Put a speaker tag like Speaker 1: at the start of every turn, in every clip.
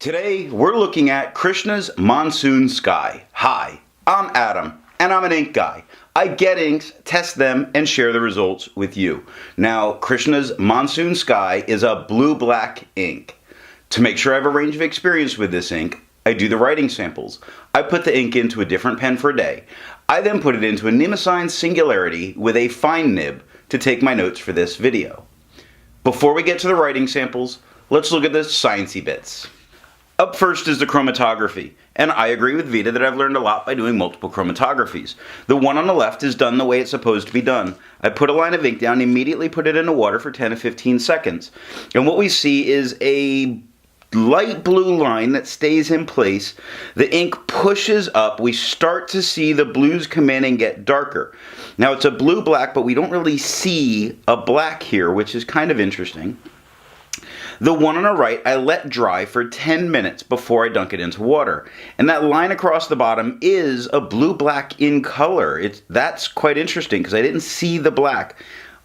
Speaker 1: Today, we're looking at Krishna's Monsoon Sky. Hi, I'm Adam, and I'm an ink guy. I get inks, test them, and share the results with you. Now, Krishna's Monsoon Sky is a blue-black ink. To make sure I have a range of experience with this ink, I do the writing samples. I put the ink into a different pen for a day. I then put it into a nib-assigned Singularity with a fine nib to take my notes for this video. Before we get to the writing samples, let's look at the sciencey bits. Up first is the chromatography, and I agree with Vita that I've learned a lot by doing multiple chromatographies. The one on the left is done the way it's supposed to be done. I put a line of ink down, immediately put it into water for 10 to 15 seconds. And what we see is a light blue line that stays in place. The ink pushes up. We start to see the blues come in and get darker. Now it's a blue-black, but we don't really see a black here, which is kind of interesting. The one on the right, I let dry for 10 minutes before I dunk it into water. And that line across the bottom is a blue-black in color. That's quite interesting because I didn't see the black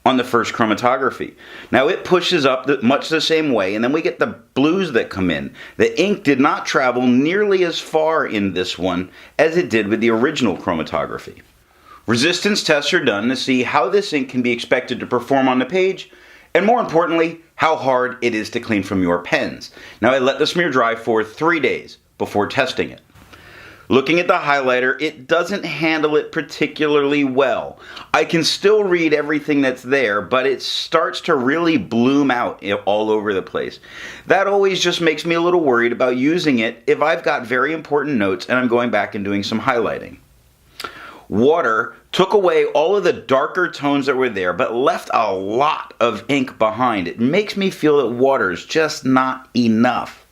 Speaker 1: on the first chromatography. Now it pushes up much the same way, and then we get the blues that come in. The ink did not travel nearly as far in this one as it did with the original chromatography. Resistance tests are done to see how this ink can be expected to perform on the page, and more importantly, how hard it is to clean from your pens. Now I let the smear dry for 3 days before testing it. Looking at the highlighter, it doesn't handle it particularly well. I can still read everything that's there, but it starts to really bloom out all over the place. That always just makes me a little worried about using it if I've got very important notes and I'm going back and doing some highlighting. Water took away all of the darker tones that were there, but left a lot of ink behind. It makes me feel that water is just not enough.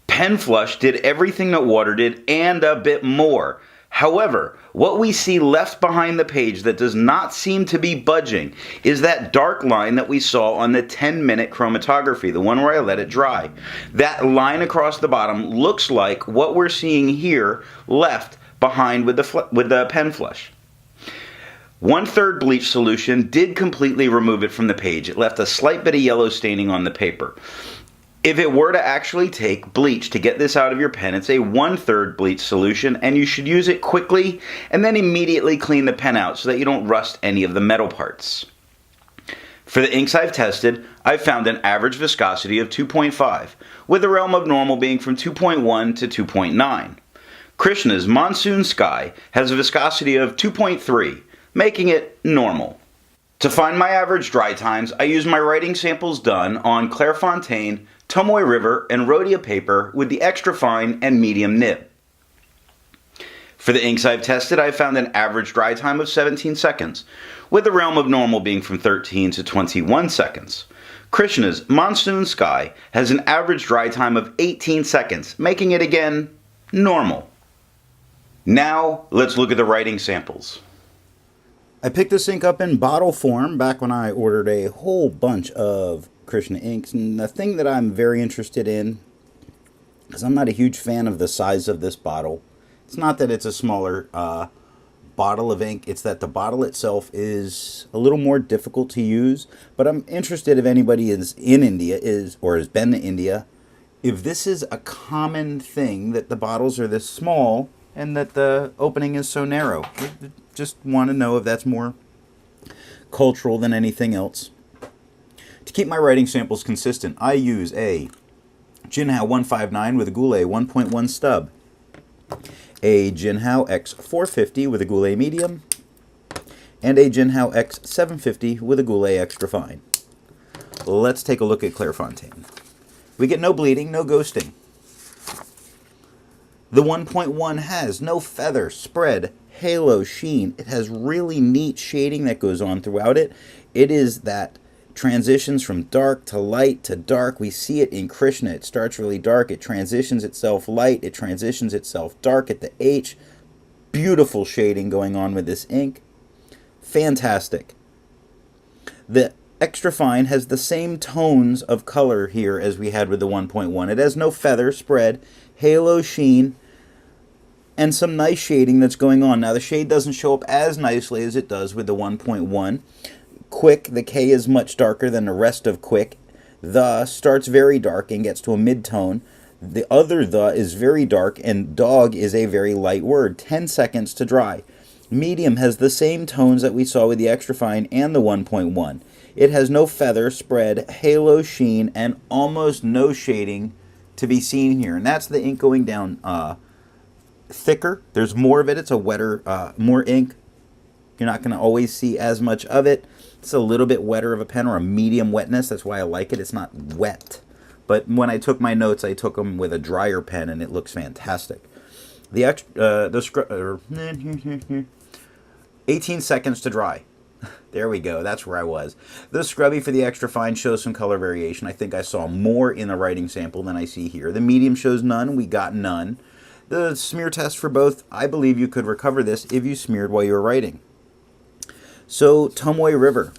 Speaker 1: Pen Flush did everything that water did and a bit more. However, what we see left behind the page that does not seem to be budging is that dark line that we saw on the 10-minute chromatography, the one where I let it dry. That line across the bottom looks like what we're seeing here left behind with the Pen Flush. 1/3 bleach solution did completely remove it from the page. It left a slight bit of yellow staining on the paper. If it were to actually take bleach to get this out of your pen, it's a 1/3 bleach solution, and you should use it quickly and then immediately clean the pen out so that you don't rust any of the metal parts. For the inks I've tested, I've found an average viscosity of 2.5, with the realm of normal being from 2.1 to 2.9. Krishna's Monsoon Sky has a viscosity of 2.3, making it normal. To find my average dry times, I use my writing samples done on Clairefontaine, Tomoe River, and Rhodia paper with the extra fine and medium nib. For the inks I've tested, I've found an average dry time of 17 seconds, with the realm of normal being from 13 to 21 seconds. Krishna's Monsoon Sky has an average dry time of 18 seconds, making it again normal. Now, let's look at the writing samples. I picked this ink up in bottle form back when I ordered a whole bunch of Krishna inks, and the thing that I'm very interested in, because I'm not a huge fan of the size of this bottle, it's not that it's a smaller bottle of ink, it's that the bottle itself is a little more difficult to use, but I'm interested if anybody is in India, or has been to India, if this is a common thing that the bottles are this small and that the opening is so narrow. Just want to know if that's more cultural than anything else. To keep my writing samples consistent, I use a Jinhao 159 with a Goulet 1.1 stub, a Jinhao X450 with a Goulet medium, and a Jinhao X750 with a Goulet extra fine. Let's take a look at Clairefontaine. We get no bleeding, no ghosting. The 1.1 has no feather, spread, halo, sheen. It has really neat shading that goes on throughout it. It is that transitions from dark to light to dark. We see it in Krishna. It starts really dark. It transitions itself light. It transitions itself dark at the H. Beautiful shading going on with this ink. Fantastic. The extra fine has the same tones of color here as we had with the 1.1. It has no feather, spread, halo, sheen, and some nice shading that's going on. Now the shade doesn't show up as nicely as it does with the 1.1. Quick, the K is much darker than the rest of Quick. The starts very dark and gets to a mid-tone.
Speaker 2: The other the is very dark, and dog is a very light word. 10 seconds to dry. Medium has the same tones that we saw with the extra fine and the 1.1. It has no feather, spread, halo, sheen, and almost no shading to be seen here. And that's the ink going down thicker. There's more of it. It's a wetter, more ink. You're not going to always see as much of it. It's a little bit wetter of a pen, or a medium wetness. That's why I like it. It's not wet. But when I took my notes, I took them with a drier pen, and it looks fantastic. The 18 seconds to dry. There we go. That's where I was. The scrubby for the extra fine shows some color variation. I think I saw more in the writing sample than I see here. The medium shows none. We got none. The smear test for both, I believe you could recover this if you smeared while you were writing. So, Tomoe River.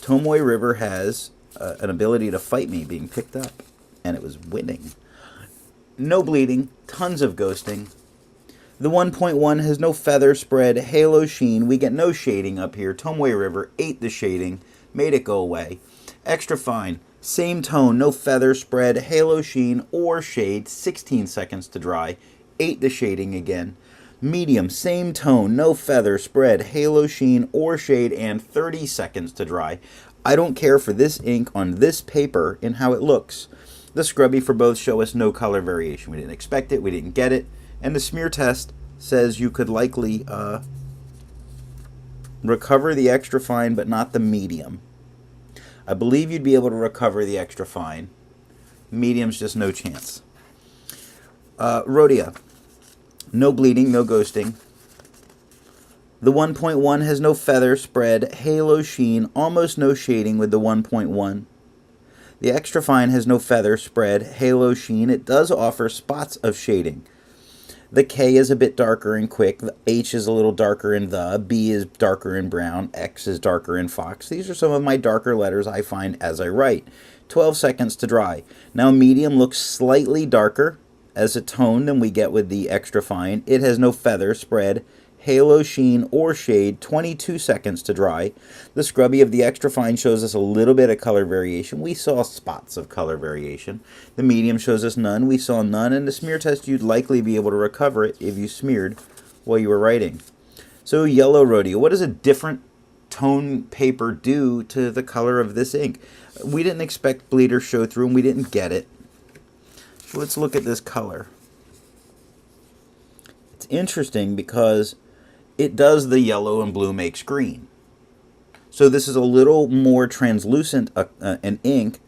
Speaker 2: Tomoe River has an ability to fight me being picked up, and it was winning. No bleeding, tons of ghosting. The 1.1 has no feather, spread, halo, sheen. We get no shading up here. Tomoe River ate the shading, made it go away. Extra fine, same tone, no feather, spread, halo, sheen, or shade. 16 seconds to dry, ate the shading again. Medium, same tone, no feather, spread, halo, sheen, or shade, and 30 seconds to dry. I don't care for this ink on this paper and how it looks. The scrubby for both show us no color variation. We didn't expect it, we didn't get it. And the smear test says you could likely recover the extra fine, but not the medium. I believe you'd be able to recover the extra fine. Medium's just no chance. Rhodia. No bleeding, no ghosting. The 1.1 has no feather, spread, halo, sheen, almost no shading with the 1.1. The extra fine has no feather, spread, halo, sheen. It does offer spots of shading. The K is a bit darker and quick. The H is a little darker in the. B is darker in brown. X is darker in fox. These are some of my darker letters I find as I write. 12 seconds to dry. Now medium looks slightly darker as a tone than we get with the extra fine. It has no feather, spread, halo, sheen, or shade. 22 seconds to dry. The scrubby of the extra fine shows us a little bit of color variation. We saw spots of color variation. The medium shows us none. We saw none. And the smear test, you'd likely be able to recover it if you smeared while you were writing. So yellow Rhodia. What does a different tone paper do to the color of this ink? We didn't expect bleed or show through, and we didn't get it. So let's look at this color. It's interesting because it does the yellow and blue makes green. So this is a little more translucent an ink,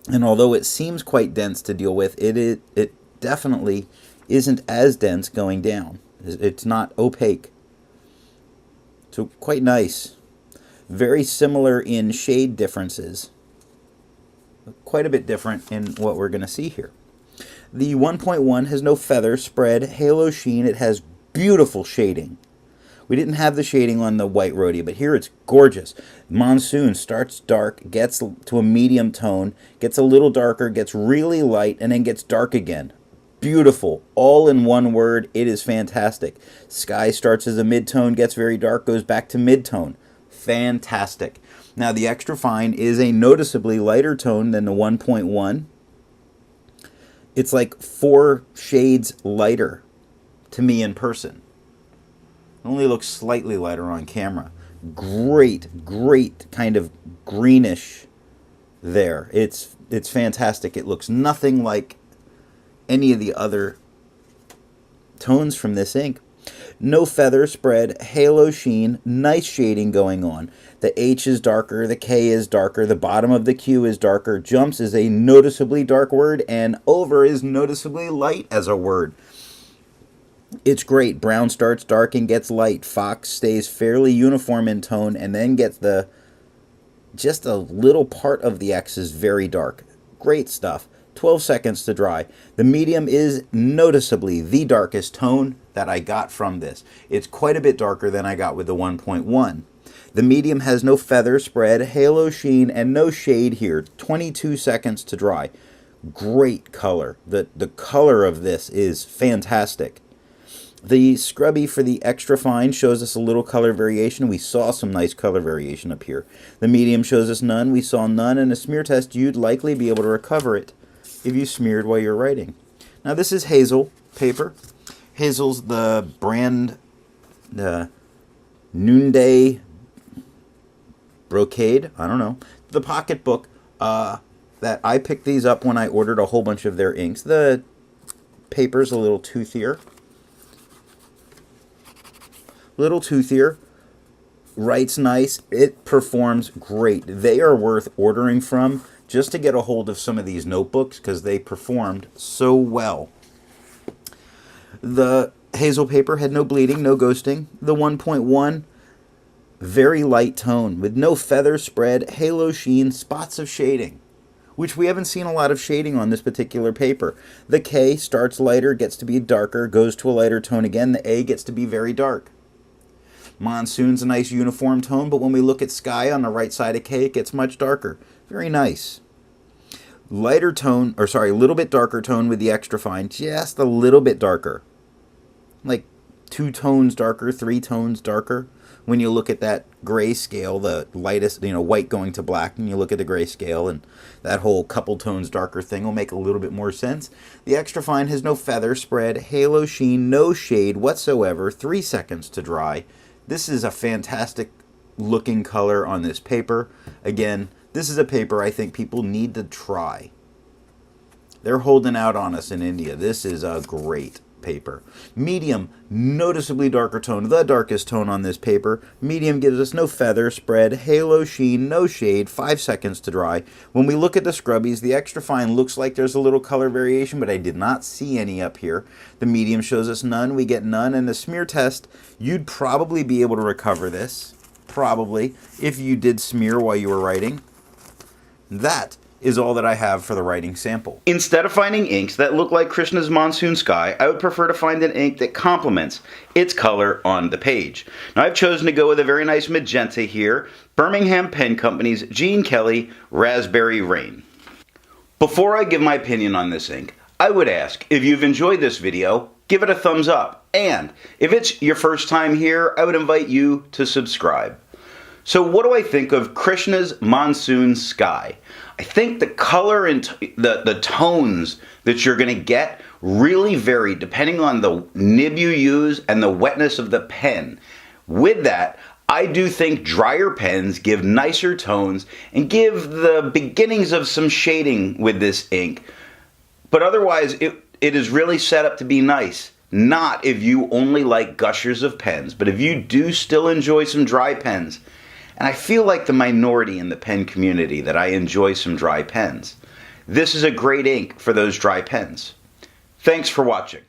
Speaker 2: and although it seems quite dense to deal with, it definitely isn't as dense going down. It's not opaque. So quite nice. Very similar in shade differences. Quite a bit different in what we're going to see here. The 1.1 has no feather, spread, halo, sheen. It has beautiful shading. We didn't have the shading on the white Rhodia, but here it's gorgeous. Monsoon starts dark, gets to a medium tone, gets a little darker, gets really light, and then gets dark again. Beautiful. All in one word. It is fantastic. Sky starts as a mid-tone, gets very dark, goes back to mid-tone. Fantastic. Now the extra fine is a noticeably lighter tone than the 1.1. It's like 4 shades lighter to me in person. It only looks slightly lighter on camera. Great kind of greenish there. It's fantastic. It looks nothing like any of the other tones from this ink. No feather, spread, halo, sheen, nice shading going on. The H is darker, the K is darker, the bottom of the Q is darker. Jumps is a noticeably dark word, and over is noticeably light as a word. It's great. Brown starts dark and gets light. Fox stays fairly uniform in tone and then gets just a little part of the X is very dark. Great stuff. 12 seconds to dry. The medium is noticeably the darkest tone that I got from this. It's quite a bit darker than I got with the 1.1. The medium has no feather, spread, halo, sheen, and no shade here. 22 seconds to dry. Great color. The color of this is fantastic. The scrubby for the extra fine shows us a little color variation. We saw some nice color variation up here. The medium shows us none. We saw none. And a smear test, you'd likely be able to recover it if you smeared while you're writing. Now this is Hazel paper. Hazel's the brand, the Noonday Brocade, I don't know, the pocketbook that I picked these up when I ordered a whole bunch of their inks. The paper's a little toothier. Writes nice. It performs great. They are worth ordering from just to get a hold of some of these notebooks because they performed so well. The Hazel paper had no bleeding, no ghosting. The 1.1, very light tone with no feather spread, halo sheen, spots of shading, which we haven't seen a lot of shading on this particular paper. The K starts lighter, gets to be darker, goes to a lighter tone again. The A gets to be very dark. Monsoon's a nice uniform tone, but when we look at Sky on the right side of K, it gets much darker. Very nice. Lighter tone, or sorry, a little bit darker tone with the extra fine, just a little bit darker. Like 2 tones darker, 3 tones darker. When you look at that gray scale, the lightest, white going to black, and you look at the gray scale, and that whole couple tones darker thing will make a little bit more sense. The extra fine has no feather spread, halo sheen, no shade whatsoever, 3 seconds to dry. This is a fantastic looking color on this paper. Again, this is a paper I think people need to try. They're holding out on us in India. This is a great paper. Medium, noticeably darker tone, the darkest tone on this paper. Medium gives us no feather spread, halo sheen, no shade, 5 seconds to dry. When we look at the scrubbies, the extra fine looks like there's a little color variation, but I did not see any up here. The medium shows us none, we get none, and the smear test, you'd probably be able to recover this, probably, if you did smear while you were writing. That is all that I have for the writing sample.
Speaker 1: Instead of finding inks that look like Krishna's Monsoon Sky, I would prefer to find an ink that complements its color on the page. Now I've chosen to go with a very nice magenta here, Birmingham Pen Company's Gene Kelly Raspberry Rain. Before I give my opinion on this ink, I would ask, if you've enjoyed this video, give it a thumbs up, and if it's your first time here, I would invite you to subscribe. So what do I think of Krishna's Monsoon Sky? I think the color and the tones that you're going to get really vary depending on the nib you use and the wetness of the pen. With that, I do think drier pens give nicer tones and give the beginnings of some shading with this ink. But otherwise, it is really set up to be nice. Not if you only like gushers of pens, but if you do still enjoy some dry pens. And I feel like the minority in the pen community that I enjoy some dry pens. This is a great ink for those dry pens. Thanks for watching.